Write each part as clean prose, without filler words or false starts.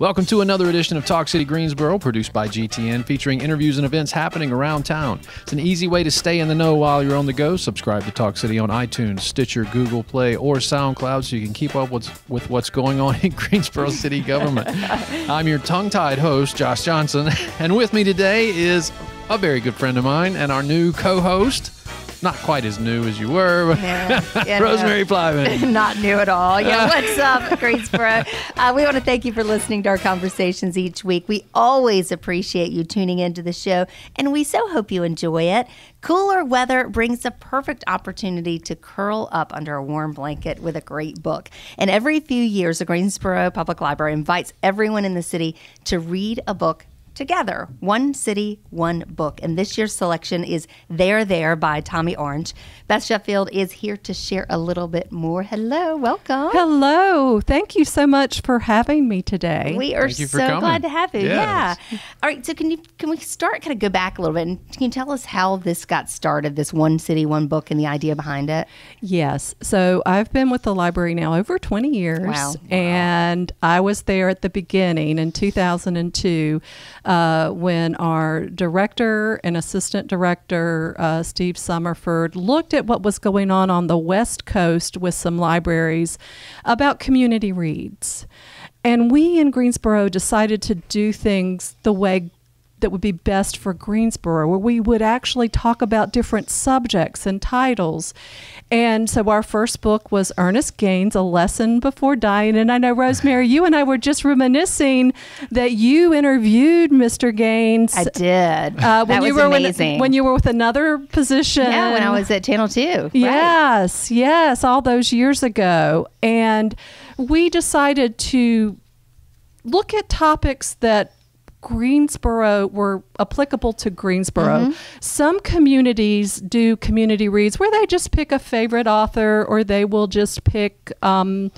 Welcome to another edition of Talk City Greensboro, produced by GTN, featuring interviews and events happening around town. It's an easy way to stay in the know while you're on the go. Subscribe to Talk City on iTunes, Stitcher, Google Play, or SoundCloud so you can keep up with what's going on in Greensboro City government. I'm your tongue-tied host, Josh Johnson, and with me today is a very good friend of mine and our new co-host. Not quite as new as you were, but Rosemary Plyman. Not new at all. Yeah, what's up, Greensboro? We want to thank you for listening to our conversations each week. We always appreciate you tuning into the show, and we so hope you enjoy it. Cooler weather brings the perfect opportunity to curl up under a warm blanket with a great book. And every few years, the Greensboro Public Library invites everyone in the city to read a book together. One city, one book. And this year's selection is There by Tommy Orange. Beth Sheffield is here to share a little bit more. Hello, welcome. Hello. Thank you so much for having me today. We are so glad to have you. Yes. Yeah. All right, so can we start, kind of go back a little bit, and can you tell us how this got started, this One City, One Book, and the idea behind it? Yes. So I've been with the library now over 20 years. Wow. And I was there at the beginning in 2002 when our director and assistant director, Steve Summerford, looked at what was going on the West Coast with some libraries about community reads. And we in Greensboro decided to do things the way that would be best for Greensboro, where we would actually talk about different subjects and titles. And so our first book was Ernest Gaines, A Lesson Before Dying. And I know, Rosemary, you and I were just reminiscing that you interviewed Mr. Gaines. I did. That was amazing. When you were with another position. Yeah, when I was at Channel 2. Yes, right. Yes, all those years ago. And we decided to look at topics that Greensboro were applicable to Greensboro. Mm-hmm. Some communities do community reads where they just pick a favorite author, or they will just pick a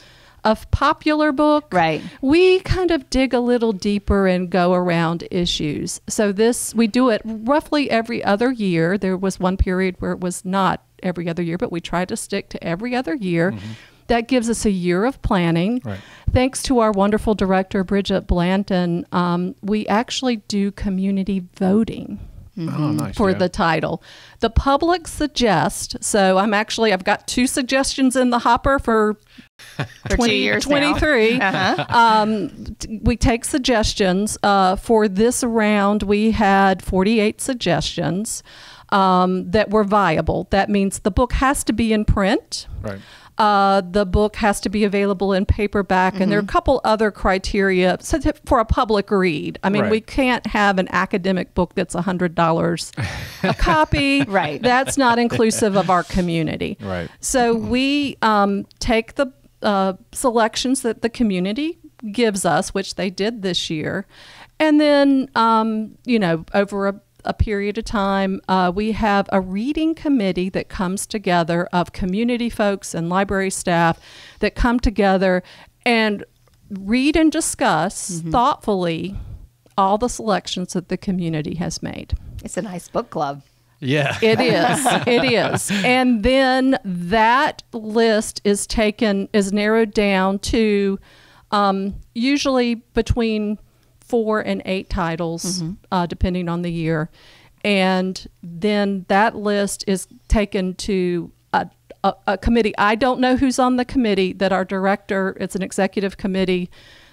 popular book. Right. We kind of dig a little deeper and go around issues. So we do it roughly every other year. There was one period where it was not every other year, but we try to stick to every other year. Mm-hmm. That gives us a year of planning. Right. Thanks to our wonderful director, Bridget Blanton, we actually do community voting. Mm-hmm. Oh, nice, for the title. The public suggests, so I've got 2 suggestions in the hopper for 2 years 23. Uh-huh. We take suggestions. For this round, we had 48 suggestions that were viable. That means the book has to be in print. Right. The book has to be available in paperback, and there are a couple other criteria for a public read. I mean, we can't have an academic book that's $100 a copy. Right. That's not inclusive of our community. Right. So we take the selections that the community gives us, which they did this year, and then, over a period of time, we have a reading committee that comes together of community folks and library staff that come together and read and discuss thoughtfully all the selections that the community has made. It's a nice book club. Yeah. It is. It is. And then that list is narrowed down to usually between 4 and 8 titles, depending on the year. And then that list is taken to a committee. I don't know who's on the committee. That our director, it's an executive committee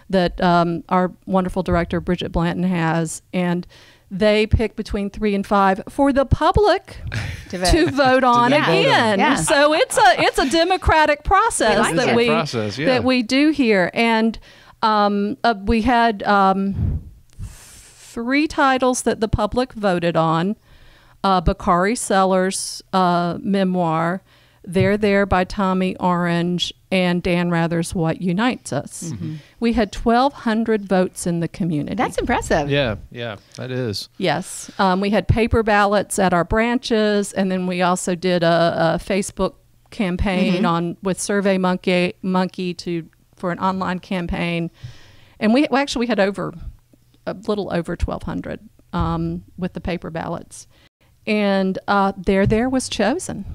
that our wonderful director, Bridget Blanton, has. And they pick between 3 and 5 for the public to vote on again. Yeah. So it's a democratic process that we do here. And we had 3 titles that the public voted on. Bakari Sellers' memoir, There by Tommy Orange, and Dan Rather's What Unites Us. Mm-hmm. We had 1,200 votes in the community. That's impressive. Yeah, that is. Yes. We had paper ballots at our branches, and then we also did a Facebook campaign with SurveyMonkey for an online campaign. And we had a little over 1,200 with the paper ballots. And There was chosen.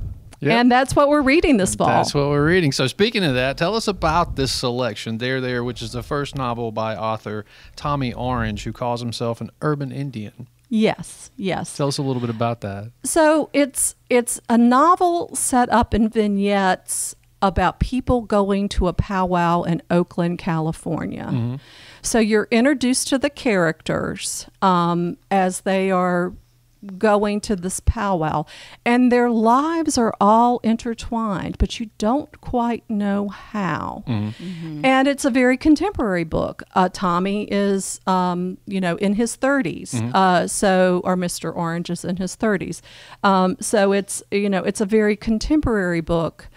Yep. And that's what we're reading this fall. That's what we're reading. So speaking of that, tell us about this selection, There, which is the first novel by author Tommy Orange, who calls himself an urban Indian. Yes. Tell us a little bit about that. So it's a novel set up in vignettes about people going to a powwow in Oakland, California. Mm-hmm. So you're introduced to the characters as they are going to this powwow, and their lives are all intertwined, but you don't quite know how. Mm-hmm. Mm-hmm. And it's a very contemporary book. Tommy is, in his 30s. Mm-hmm. Or Mr. Orange is in his 30s. So it's a very contemporary book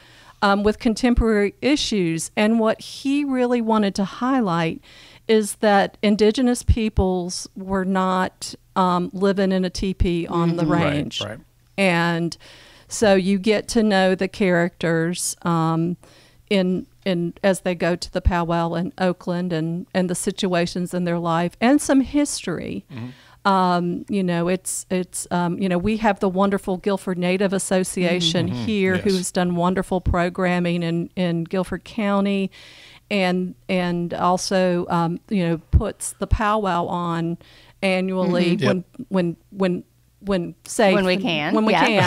with contemporary issues. And what he really wanted to highlight is that indigenous peoples were not living in a teepee on the range. Right. And so you get to know the characters in as they go to the powwow in Oakland and the situations in their life and some history. Mm-hmm. We have the wonderful Guilford Native Association mm-hmm. here, yes. who's done wonderful programming in Guilford County, and also puts the powwow on annually mm-hmm. when we can,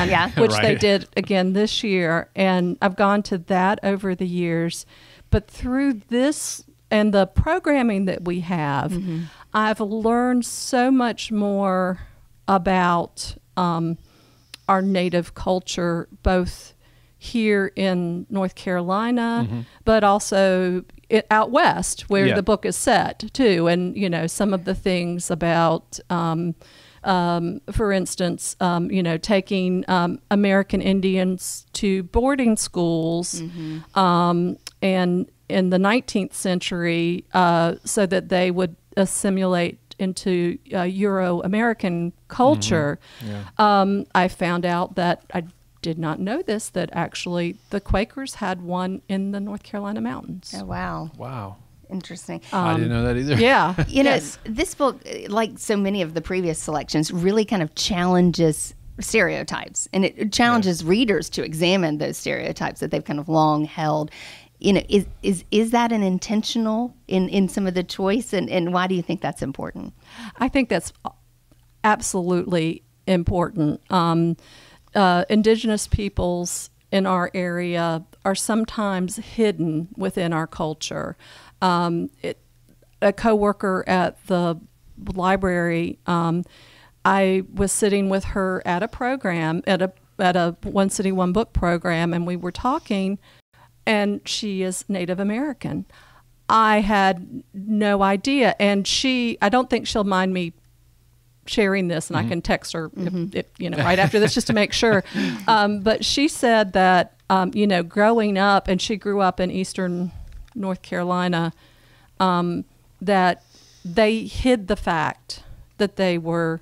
yeah. which right. they did again this year. And I've gone to that over the years, but through this and the programming that we have, mm-hmm. I've learned so much more about our Native culture, both here in North Carolina, mm-hmm. but also out west where the book is set too. And, some of the things about, for instance, taking American Indians to boarding schools mm-hmm. And in the 19th century so that they would assimilate into Euro-American culture. Mm-hmm. I found out that I did not know this, that actually the Quakers had one in the North Carolina mountains. Oh, wow. Wow. Interesting. I didn't know that either. Yeah. This book, like so many of the previous selections, really kind of challenges stereotypes, and it challenges readers to examine those stereotypes that they've kind of long held. Is that an intentional in some of the choice, and why do you think that's important? I think that's absolutely important. Indigenous peoples in our area are sometimes hidden within our culture. A coworker at the library, I was sitting with her at a program, at a One City, One Book program, and we were talking, and she is Native American. I had no idea, and I don't think she'll mind me sharing this, and mm-hmm. I can text her if right after this just to make sure. But she said that growing up, and she grew up in eastern North Carolina, that they hid the fact that they were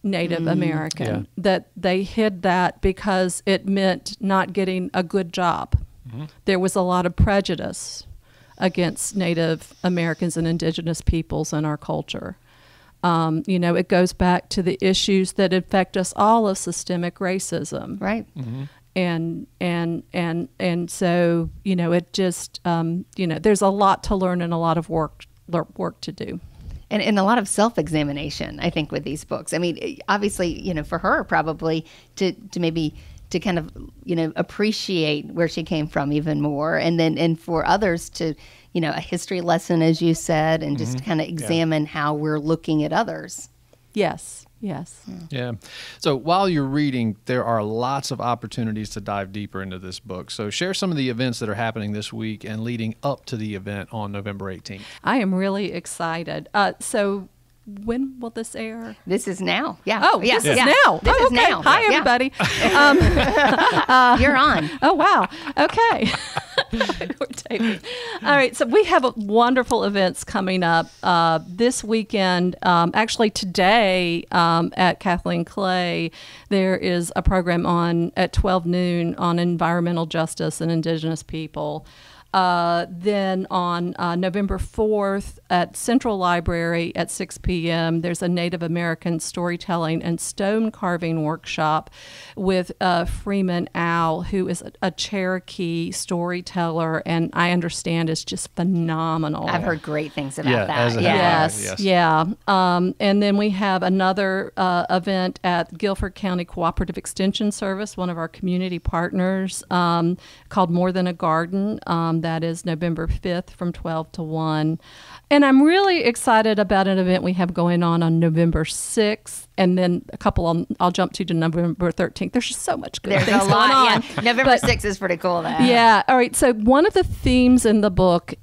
Native American, that they hid that because it meant not getting a good job. Mm-hmm. There was a lot of prejudice against Native Americans and indigenous peoples in our culture. It goes back to the issues that affect us all of systemic racism. Right. Mm-hmm. And so, it just, there's a lot to learn and a lot of work to do. And a lot of self-examination, I think, with these books. I mean, obviously, for her probably to maybe to kind of, appreciate where she came from even more. And for others to, a history lesson, as you said, and just kind of examine how we're looking at others. Yes. Yeah. So while you're reading, there are lots of opportunities to dive deeper into this book. So share some of the events that are happening this week and leading up to the event on November 18th. I am really excied. So when will this air? This is now. Yeah. Oh, this is now. This is now. Hi, everybody. You're on. Oh, wow. Okay. We're taping. All right. So we have wonderful events coming up this weekend. Actually, today at Kathleen Clay, there is a program on at 12 noon on environmental justice and indigenous people. Then on November 4th at Central Library at 6 p.m., there's a Native American storytelling and stone carving workshop with Freeman Owl, who is a Cherokee storyteller, and I understand is just phenomenal. I've heard great things about that. Yes. Yeah. And then we have another event at Guilford County Cooperative Extension Service, one of our community partners, called More Than a Garden. That is November 5th from 12 to 1. And I'm really excited about an event we have going on November 6th. And then a couple I'll jump to November 13th. There's just so much good There's things a lot, going on. yeah. November 6th is pretty cool, though. Yeah. All right. So one of the themes in the book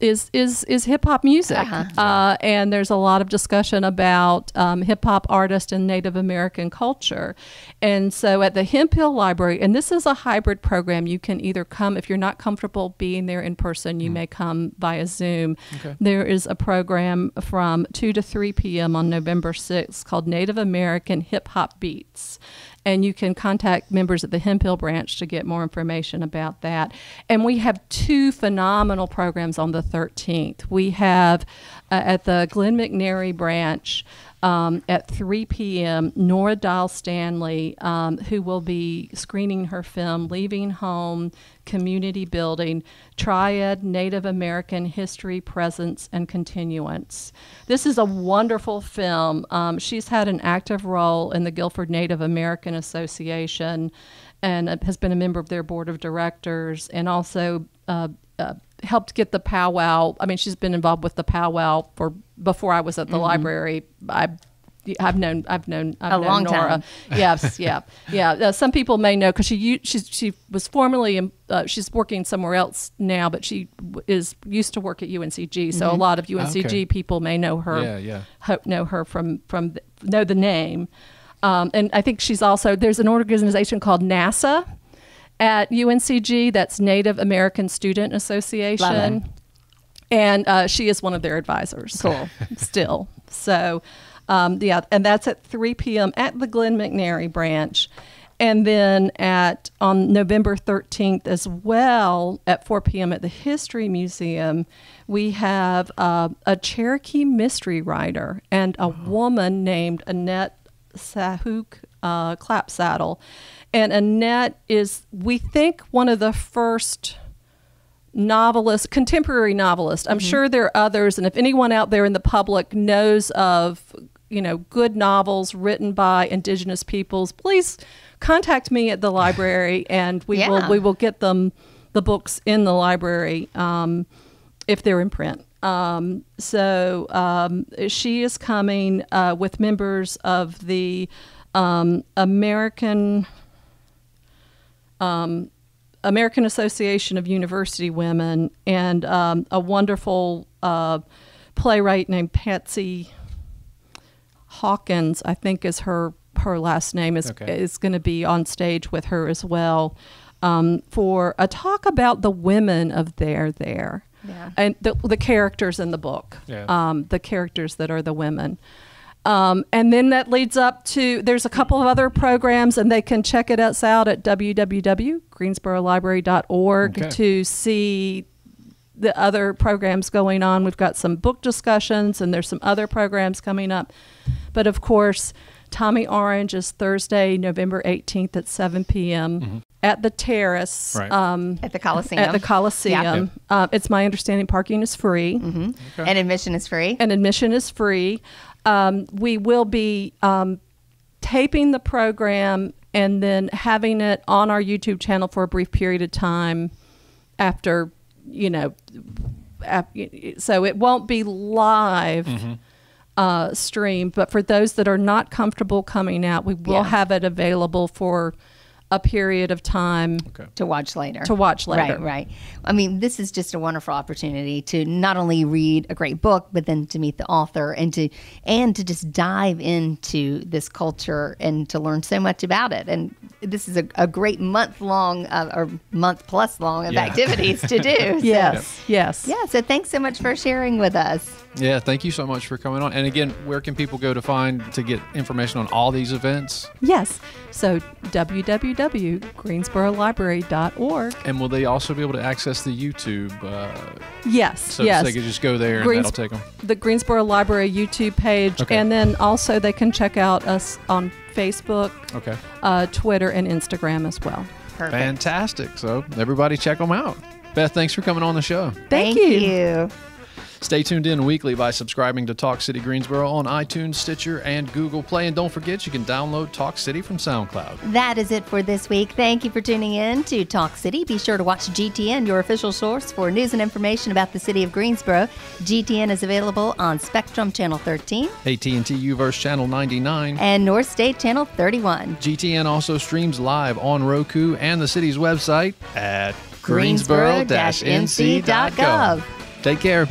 is hip hop music, and there's a lot of discussion about hip hop artists and Native American culture. And so at the Hemp Hill Library, and this is a hybrid program. You can either come if you're not comfortable being there in person. You may come via Zoom. Okay. There is a program from 2 to 3 p.m. on November 6th called Native American Hip Hop Beats. And you can contact members at the Hemp Hill branch to get more information about that. And we have 2 phenomenal programs on the 13th. We have at the Glenn McNary branch at 3 p.m., Nora Dial Stanley, who will be screening her film, Leaving Home, Community Building, Triad, Native American History, Presence, and Continuance. This is a wonderful film. She's had an active role in the Guilford Native American Association and has been a member of their board of directors, and also helped get the powwow. I mean, she's been involved with the powwow before I was at the library. I've known long Nora. time. Yes, yeah. Some people may know because she was formerly she's working somewhere else now, but she used to work at UNCG. So a lot of UNCG people may know her. Know her from know the name. And I think there's an organization called NASA at UNCG. That's Native American Student Association. And she is one of their advisors. Cool. Still. So, and that's at 3 p.m. at the Glenn McNary branch. And then on November 13th as well, at 4 p.m. at the History Museum, we have a Cherokee mystery writer and a woman named Annette Sahuk Clapsaddle. And Annette is, we think, one of the first contemporary novelists. I'm sure there are others, and if anyone out there in the public knows of, good novels written by Indigenous peoples, please contact me at the library, and we will get the books in the library if they're in print. So she is coming with members of the American Association of University Women, and a wonderful playwright named Patsy Hawkins, I think is her last name, is going to be on stage with her as well for a talk about the women of there. Yeah. And the characters in the book, the characters that are the women. And then that leads up to, there's a couple of other programs, and they can check us out at www.greensborolibrary.org to see the other programs going on. We've got some book discussions, and there's some other programs coming up. But of course, Tommy Orange is Thursday, November 18th at 7 p.m. At the Terrace. Right. At the Coliseum. Yep. It's my understanding parking is free. And admission is free. We will be taping the program and then having it on our YouTube channel for a brief period of time after, so it won't be live streamed, but for those that are not comfortable coming out, we will have it available for a period of time to watch later. Right. I mean, this is just a wonderful opportunity to not only read a great book, but then to meet the author and to just dive into this culture and to learn so much about it. And this is a great month long or month plus long of activities to do. Yes. Yeah. So thanks so much for sharing with us. Yeah, thank you so much for coming on. And again, where can people go to get information on all these events? Yes. So www.greensboro.library.org. www.greensborolibrary.org. And will they also be able to access the YouTube? Yes, So yes. they could just go there and that'll take them. The Greensboro Library YouTube page. Okay. And then also they can check out us on Facebook, Okay. Twitter, and Instagram as well. Perfect. Fantastic. So everybody check them out. Beth, thanks for coming on the show. Thank you. Stay tuned in weekly by subscribing to Talk City Greensboro on iTunes, Stitcher, and Google Play. And don't forget, you can download Talk City from SoundCloud. That is it for this week. Thank you for tuning in to Talk City. Be sure to watch GTN, your official source for news and information about the city of Greensboro. GTN is available on Spectrum Channel 13, AT&T UVerse Channel 99. and North State Channel 31. GTN also streams live on Roku and the city's website at Greensboro-nc.gov. Take care.